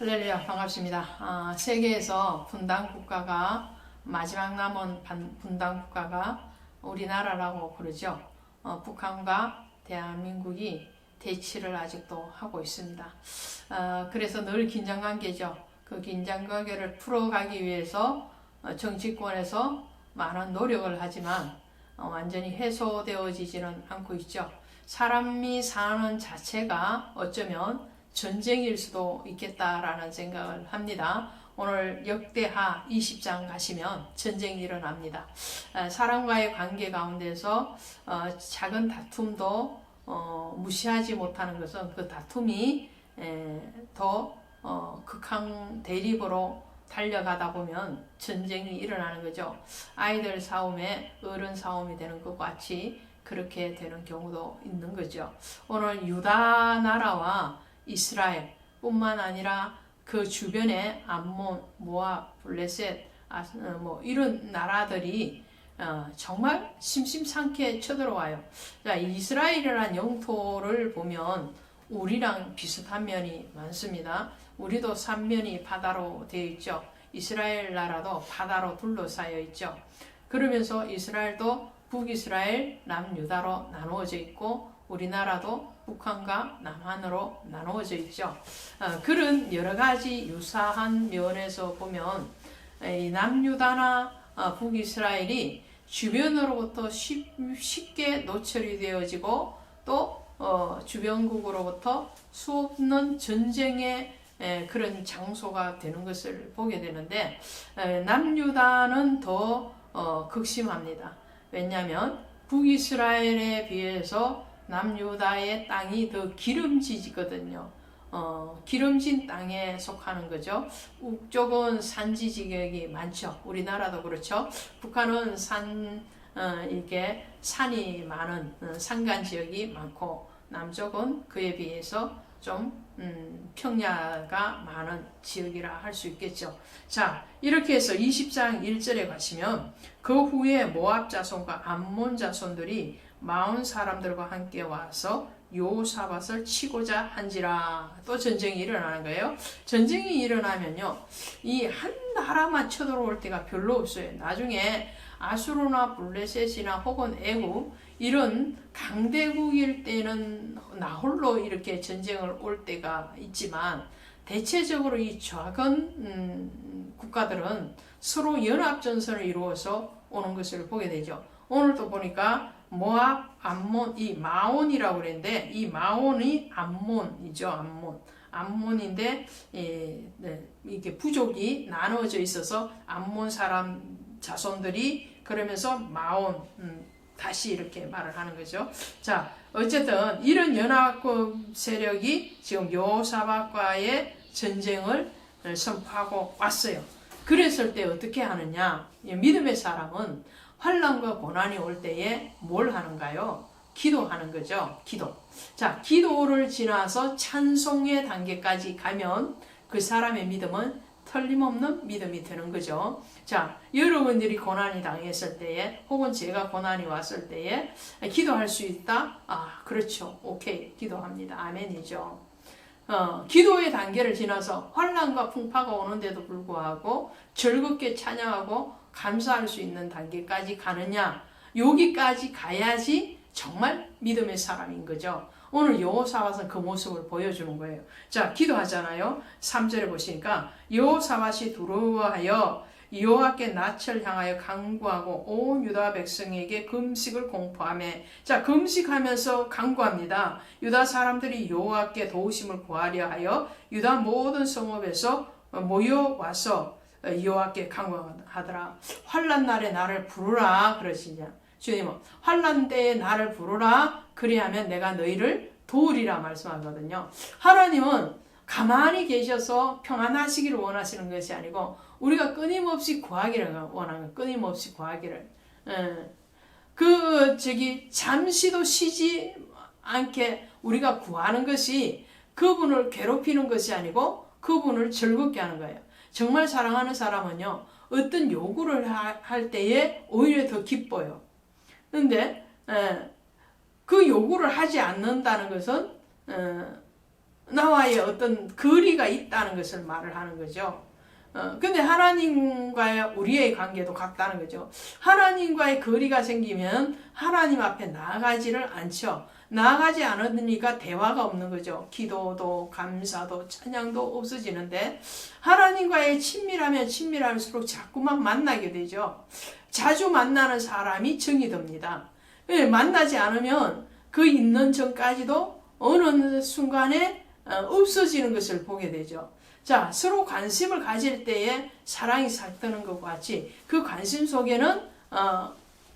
할렐루야, 반갑습니다. 세계에서 마지막 남은 분단 국가가 우리나라라고 그러죠. 북한과 대한민국이 대치를 아직도 하고 있습니다. 그래서 늘 긴장관계죠. 그 긴장관계를 풀어가기 위해서 정치권에서 많은 노력을 하지만 완전히 해소되어지지는 않고 있죠. 사람이 사는 자체가 어쩌면 전쟁일 수도 있겠다라는 생각을 합니다. 오늘 역대하 20장 가시면 전쟁이 일어납니다. 사람과의 관계 가운데서 작은 다툼도 무시하지 못하는 것은 그 다툼이 더 극한 대립으로 달려가다 보면 전쟁이 일어나는 거죠. 아이들 싸움에 어른 싸움이 되는 것 같이 그렇게 되는 경우도 있는 거죠. 오늘 유다 나라와 이스라엘 뿐만 아니라 그 주변에 암몬, 모압, 블레셋, 이런 나라들이 정말 심심찮게 쳐들어와요. 자, 이스라엘이라는 영토를 보면 우리랑 비슷한 면이 많습니다. 우리도 삼면이 바다로 되어 있죠. 이스라엘 나라도 바다로 둘러싸여 있죠. 그러면서 이스라엘도 북이스라엘, 남유다로 나누어져 있고 우리나라도 북한과 남한으로 나누어져 있죠. 그런 여러 가지 유사한 면에서 보면 이 남유다나 북이스라엘이 주변으로부터 쉽게 노출이 되어지고 또 주변국으로부터 수없는 전쟁의 그런 장소가 되는 것을 보게 되는데 남유다는 더 극심합니다. 왜냐하면 북이스라엘에 비해서 남유다의 땅이 더 기름지거든요. 기름진 땅에 속하는 거죠. 북쪽은 산지 지역이 많죠. 우리나라도 그렇죠. 북한은 이게 산이 많은 산간 지역이 많고 남쪽은 그에 비해서 좀 평야가 많은 지역이라 할 수 있겠죠. 자, 이렇게 해서 20장 1절에 가시면 그 후에 모압 자손과 암몬 자손들이 마온 사람들과 함께 와서 여호사밧을 치고자 한지라. 또 전쟁이 일어나는 거예요. 전쟁이 일어나면요, 이 한 나라만 쳐들어올 때가 별로 없어요. 나중에 아수르나 블레셋이나 혹은 애굽 이런 강대국일 때는 나홀로 이렇게 전쟁을 올 때가 있지만 대체적으로 이 작은 국가들은 서로 연합전선을 이루어서 오는 것을 보게 되죠. 오늘도 보니까 모압, 암몬, 이 마온이라고 그랬는데 이 마온이 암몬이죠. 암몬인데 이게 부족이 나누어져 있어서 암몬 사람 자손들이 그러면서 마온 다시 이렇게 말을 하는 거죠. 자, 어쨌든 이런 연합국 세력이 지금 여호사밧과의 전쟁을 선포하고 왔어요. 그랬을 때 어떻게 하느냐? 믿음의 사람은 환난과 고난이 올 때에 뭘 하는가요? 기도하는 거죠. 기도. 자, 기도를 지나서 찬송의 단계까지 가면 그 사람의 믿음은 틀림없는 믿음이 되는 거죠. 자, 여러분들이 고난이 당했을 때에 혹은 제가 고난이 왔을 때에 기도할 수 있다? 그렇죠. 오케이. 기도합니다. 아멘이죠. 기도의 단계를 지나서 환난과 풍파가 오는데도 불구하고 즐겁게 찬양하고 감사할 수 있는 단계까지 가느냐? 여기까지 가야지 정말 믿음의 사람인 거죠. 오늘 여호사밧은 그 모습을 보여주는 거예요. 자, 기도하잖아요. 3절에 보시니까 여호사밧이 두려워하여 여호와께 낯을 향하여 간구하고 온 유다 백성에게 금식을 공포하며, 자, 금식하면서 간구합니다. 유다 사람들이 여호와께 도우심을 구하려 하여 유다 모든 성읍에서 모여와서 여호와께 간구하더라. 환난 날에 나를 부르라 그러시냐. 주님은 환난 때에 나를 부르라 그리하면 내가 너희를 도우리라 말씀하거든요. 하나님은 가만히 계셔서 평안하시기를 원하시는 것이 아니고 우리가 끊임없이 구하기를 원하는 거예요. 끊임없이 구하기를. 잠시도 쉬지 않게 우리가 구하는 것이 그분을 괴롭히는 것이 아니고 그분을 즐겁게 하는 거예요. 정말 사랑하는 사람은요, 어떤 요구를 할 때에 오히려 더 기뻐요. 그런데 그 요구를 하지 않는다는 것은 나와의 어떤 거리가 있다는 것을 말을 하는 거죠. 근데 하나님과의 우리의 관계도 같다는 거죠. 하나님과의 거리가 생기면 하나님 앞에 나아가지를 않죠. 나아가지 않으니까 대화가 없는 거죠. 기도도 감사도 찬양도 없어지는데 하나님과의 친밀하면 친밀할수록 자꾸만 만나게 되죠. 자주 만나는 사람이 정이 듭니다. 만나지 않으면 그 있는 전까지도 어느 순간에 없어지는 것을 보게 되죠. 자, 서로 관심을 가질 때에 사랑이 싹트는 것과 같이 그 관심 속에는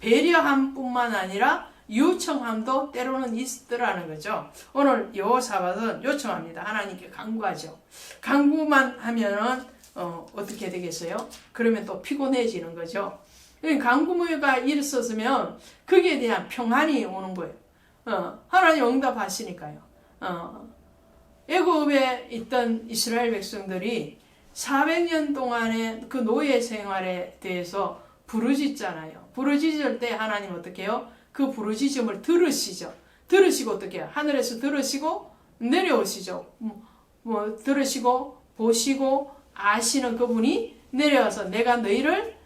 배려함뿐만 아니라 요청함도 때로는 있더라는 거죠. 오늘 여호사밧은 요청합니다. 하나님께 간구하죠. 간구만 하면은 어떻게 되겠어요? 그러면 또 피곤해지는 거죠. 간구가 있었으면 거기에 대한 평안이 오는 거예요. 하나님 응답하시니까요. 애굽에 있던 이스라엘 백성들이 400년 동안의 그 노예 생활에 대해서 부르짖잖아요. 부르짖을 때 하나님 어떻게 해요? 그 부르짖음을 들으시죠. 들으시고 어떻게 해요? 하늘에서 들으시고 내려오시죠. 들으시고 보시고 아시는 그분이 내려와서 내가 너희를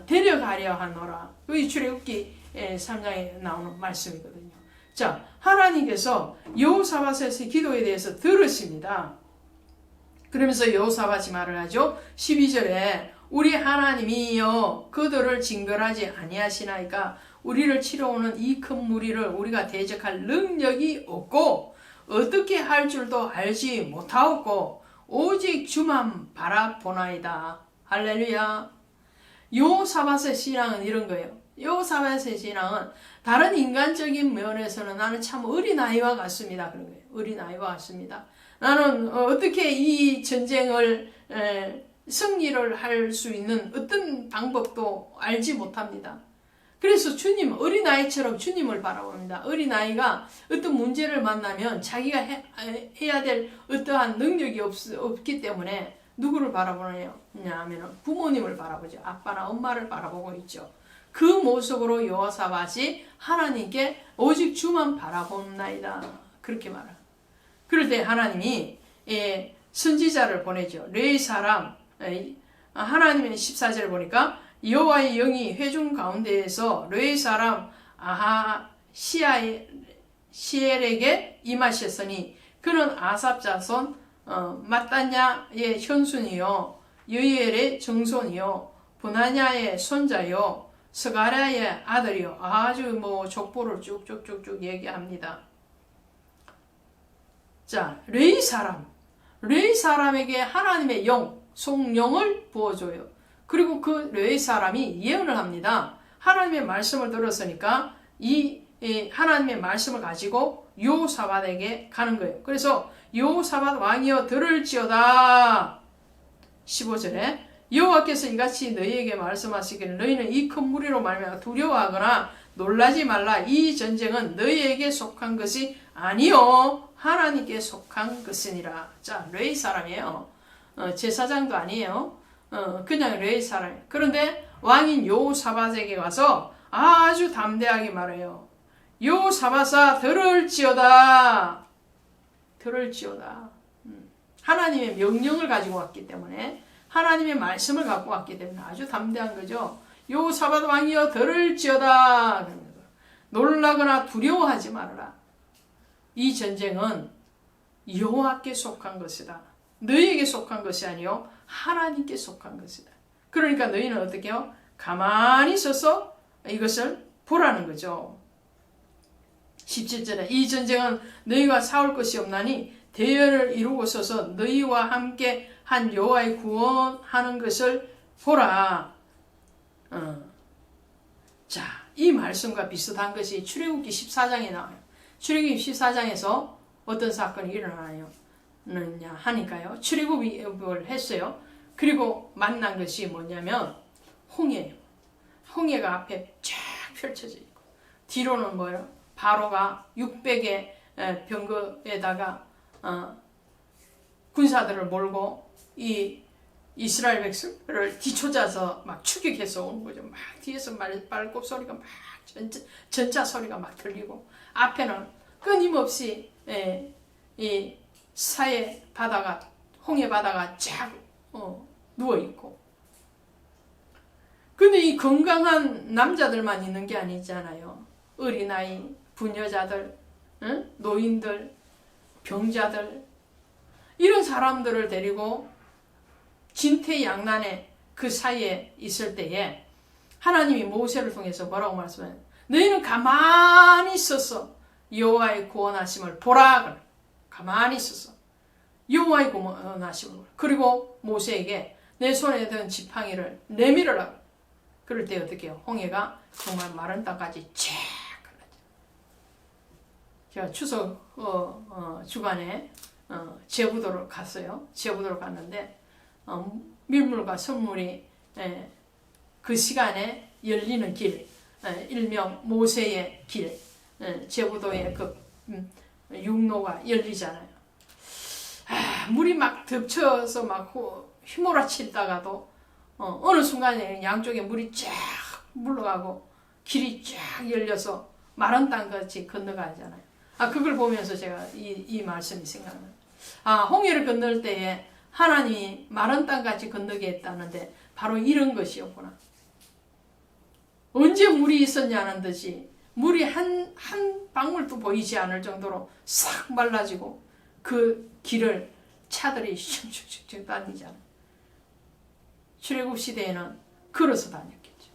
데려가려 하노라. 이 출애굽기 3장에 나오는 말씀이거든요. 자, 하나님께서 여호사밧의 기도에 대해서 들으십니다. 그러면서 여호사밧이 말을 하죠. 12절에 우리 하나님이여 그들을 징벌하지 아니하시나이까 우리를 치러오는 이 큰 무리를 우리가 대적할 능력이 없고 어떻게 할 줄도 알지 못하옵고 오직 주만 바라보나이다. 할렐루야. 여호사밧의 신앙은 이런 거예요. 여호사밧의 신앙은 다른 인간적인 면에서는 나는 참 어린아이와 같습니다. 그런 거예요. 어린아이와 같습니다. 나는 어떻게 이 전쟁을 승리를 할 수 있는 어떤 방법도 알지 못합니다. 그래서 주님, 어린아이처럼 주님을 바라봅니다. 어린아이가 어떤 문제를 만나면 자기가 해야 될 어떠한 능력이 없기 때문에 누구를 바라보느냐 하면 부모님을 바라보죠. 아빠나 엄마를 바라보고 있죠. 그 모습으로 여호사밧이 하나님께 오직 주만 바라봅나이다. 그렇게 말합니다. 그럴 때 하나님이 선지자를 보내죠. 레위 사람, 하나님의 14절을 보니까 여호와의 영이 회중 가운데에서 레위 사람 시엘에게 임하셨으니 그는 아삽 자손 마따냐의 현순이요 여이엘의 정손이요 분하냐의 손자요 스가랴의 아들이요. 아주 족보를 쭉쭉쭉쭉 얘기합니다. 자, 레위 사람에게 하나님의 영, 성령을 부어줘요. 그리고 그 레위 사람이 예언을 합니다. 하나님의 말씀을 들었으니까 이 하나님의 말씀을 가지고 여호사밧에게 가는 거예요. 그래서 여호사밧 왕이여 들을지어다. 15절에 여호와께서 이같이 너희에게 말씀하시기를 너희는 이 큰 무리로 말미암아 두려워하거나 놀라지 말라. 이 전쟁은 너희에게 속한 것이 아니요 하나님께 속한 것이니라. 자, 레위 사람이에요. 제사장도 아니에요. 그냥 레위 사람. 그런데 왕인 여호사밧에게 와서 아주 담대하게 말해요. 여호사밧아 들을지어다. 들을지어다. 하나님의 명령을 가지고 왔기 때문에 하나님의 말씀을 갖고 왔기 때문에 아주 담대한 거죠. 여호사밧 왕이여 들을지어다. 놀라거나 두려워하지 말아라. 이 전쟁은 여호와께 속한 것이다. 너희에게 속한 것이 아니요 하나님께 속한 것이다. 그러니까 너희는 어떻게 해요? 가만히 서서 이것을 보라는 거죠. 17절에 이 전쟁은 너희가 싸울 것이 없나니 대열을 이루고 서서 너희와 함께 한 여호와의 구원하는 것을 보라. 자, 이 말씀과 비슷한 것이 출애굽기 14장에 나와요. 출애굽기 14장에서 어떤 사건이 일어나냐 하니까요. 출애굽을 했어요. 그리고 만난 것이 뭐냐면 홍해예요. 홍해가 앞에 쫙 펼쳐져 있고 뒤로는 뭐예요? 바로가 600의 병거에다가 군사들을 몰고 이 이스라엘 백성들을 뒤쫓아서 막 추격해서 오는 거죠. 막 뒤에서 말굽 소리가 막 전차 소리가 막 들리고 앞에는 끊임없이 이 사해 바다가 홍해 바다가 쫙 누워 있고. 근데 이 건강한 남자들만 있는 게 아니잖아요. 어린아이, 부녀자들, 노인들, 병자들, 이런 사람들을 데리고 진퇴양난의 그 사이에 있을 때에 하나님이 모세를 통해서 뭐라고 말씀해요? 너희는 가만히 있어서 여호와의 구원하심을 보라. 가만히 있어서 여호와의 구원하심을. 그리고 모세에게 내 손에 든 지팡이를 내밀으라. 그럴 때 어떻게 해요? 홍해가 정말 마른 땅까지 쫙 갈라져. 제가 추석 주간에 제부도를 갔어요. 제부도를 갔는데 밀물과 선물이 그 시간에 열리는 길, 일명 모세의 길, 제부도의 그 육로가 열리잖아요. 물이 막 덮쳐서 막 휘몰아치다가도 어느 순간에 양쪽에 물이 쫙 물러가고 길이 쫙 열려서 마른 땅같이 건너가잖아요. 그걸 보면서 제가 이 말씀이 생각나요. 홍해를 건널 때에 하나님이 마른 땅같이 건너게 했다는데 바로 이런 것이었구나. 언제 물이 있었냐는 듯이 물이 한 방울도 보이지 않을 정도로 싹 말라지고 그 길을 차들이 슉슉슉 다니잖아요. 출애굽 시대에는 걸어서 다녔겠죠.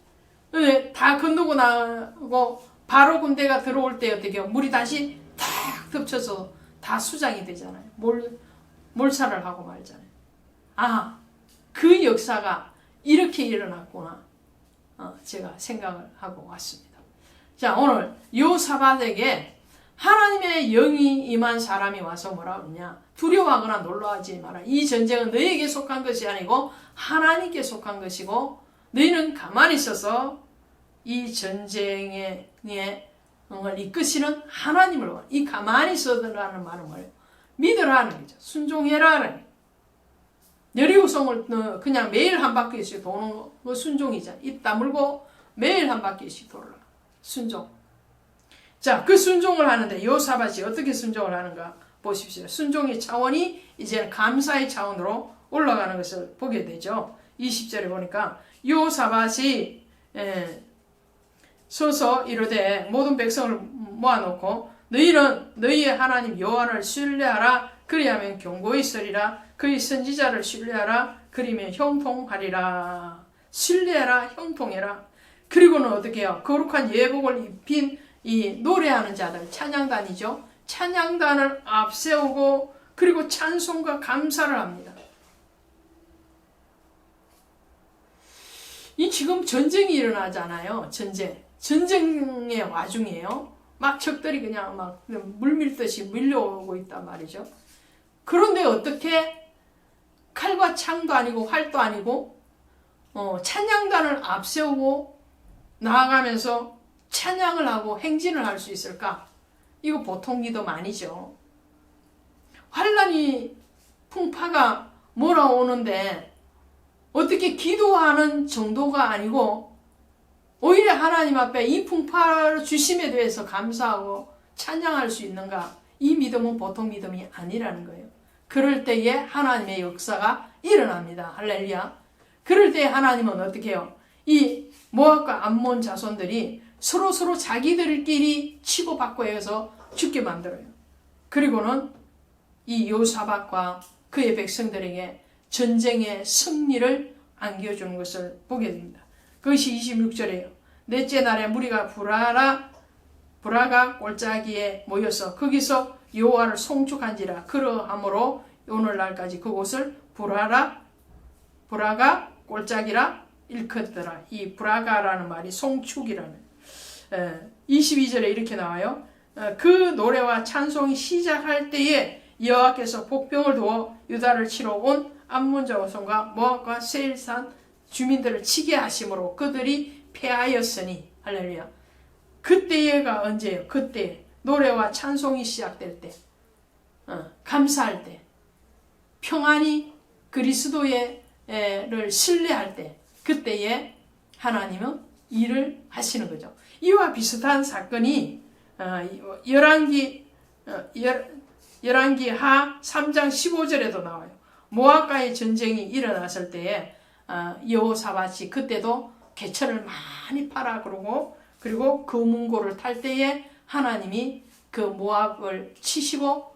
근데 다 건너고 나고 바로 군대가 들어올 때 어떻게 해요? 물이 다시 탁 덮쳐서 다 수장이 되잖아요. 몰살을 하고 말잖아요. 그 역사가 이렇게 일어났구나. 제가 생각을 하고 왔습니다. 자, 오늘 여호사밧에게 하나님의 영이 임한 사람이 와서 뭐라 그러냐? 두려워하거나 놀라지 마라. 이 전쟁은 너에게 속한 것이 아니고 하나님께 속한 것이고 너희는 가만히 있어서 이 전쟁에 이끄시는 하나님을 이 가만히 있어라는 말은 뭐예요? 믿으라는 거죠. 순종해라는 거죠. 여리고성을 그냥 매일 한 바퀴씩 도는 거 순종이잖아. 입 다물고 매일 한 바퀴씩 돌아. 순종. 자, 그 순종을 하는데 여호사밧이 어떻게 순종을 하는가 보십시오. 순종의 차원이 이제 감사의 차원으로 올라가는 것을 보게 되죠. 20절에 보니까 여호사밧이 서서 이르되 모든 백성을 모아놓고 너희는 너희의 하나님 여호와를 신뢰하라. 그리하면 견고히 서리라. 그의 선지자를 신뢰하라. 그리면 형통하리라. 신뢰하라. 형통해라. 그리고는 어떻게 해요? 거룩한 예복을 입힌 이 노래하는 자들, 찬양단이죠. 찬양단을 앞세우고 그리고 찬송과 감사를 합니다. 이 지금 전쟁이 일어나잖아요. 전쟁의 와중이에요. 막 적들이 그냥 막 물밀듯이 밀려오고 있단 말이죠. 그런데 어떻게 칼과 창도 아니고 활도 아니고 찬양단을 앞세우고 나아가면서 찬양을 하고 행진을 할 수 있을까? 이거 보통 믿음 아니죠. 환란이 풍파가 몰아오는데 어떻게 기도하는 정도가 아니고 오히려 하나님 앞에 이 풍파를 주심에 대해서 감사하고 찬양할 수 있는가? 이 믿음은 보통 믿음이 아니라는 거예요. 그럴 때에 하나님의 역사가 일어납니다. 할렐루야. 그럴 때 하나님은 어떻게 해요? 이 모압과 암몬 자손들이 서로 자기들끼리 치고받고 해서 죽게 만들어요. 그리고는 이 여호사밧과 그의 백성들에게 전쟁의 승리를 안겨주는 것을 보게 됩니다. 그것이 26절이에요. 넷째 날에 무리가 브라가 골짜기에 모여서 거기서 여호와를 송축한지라. 그러함으로 오늘날까지 그곳을 브라가 골짜기라 일컫더라. 이 브라가라는 말이 송축이라는 22절에 이렇게 나와요. 그 노래와 찬송이 시작할 때에 여호와께서 복병을 두어 유다를 치러 온 암몬 자손과 모압과 세일산 주민들을 치게 하심으로 그들이 패하였으니. 할렐루야. 그때가 언제예요? 그때 노래와 찬송이 시작될 때, 감사할 때, 평안히 그리스도를 신뢰할 때, 그때에 하나님은 일을 하시는 거죠. 이와 비슷한 사건이 열왕기 열왕기하 3장 15절에도 나와요. 모압과의 전쟁이 일어났을 때에 여호사밧이 그때도 개천을 많이 팔아 그리고 그 문고를 탈 때에 하나님이 그 모압을 치시고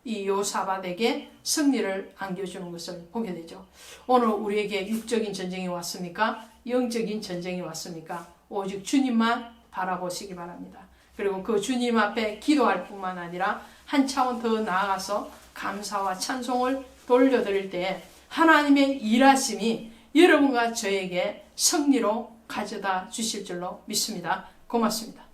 이 여호사밧에게 승리를 안겨주는 것을 보게 되죠. 오늘 우리에게 육적인 전쟁이 왔습니까? 영적인 전쟁이 왔습니까? 오직 주님만 바라보시기 바랍니다. 그리고 그 주님 앞에 기도할 뿐만 아니라 한 차원 더 나아가서 감사와 찬송을 돌려드릴 때 하나님의 일하심이 여러분과 저에게 승리로 가져다 주실 줄로 믿습니다. 고맙습니다.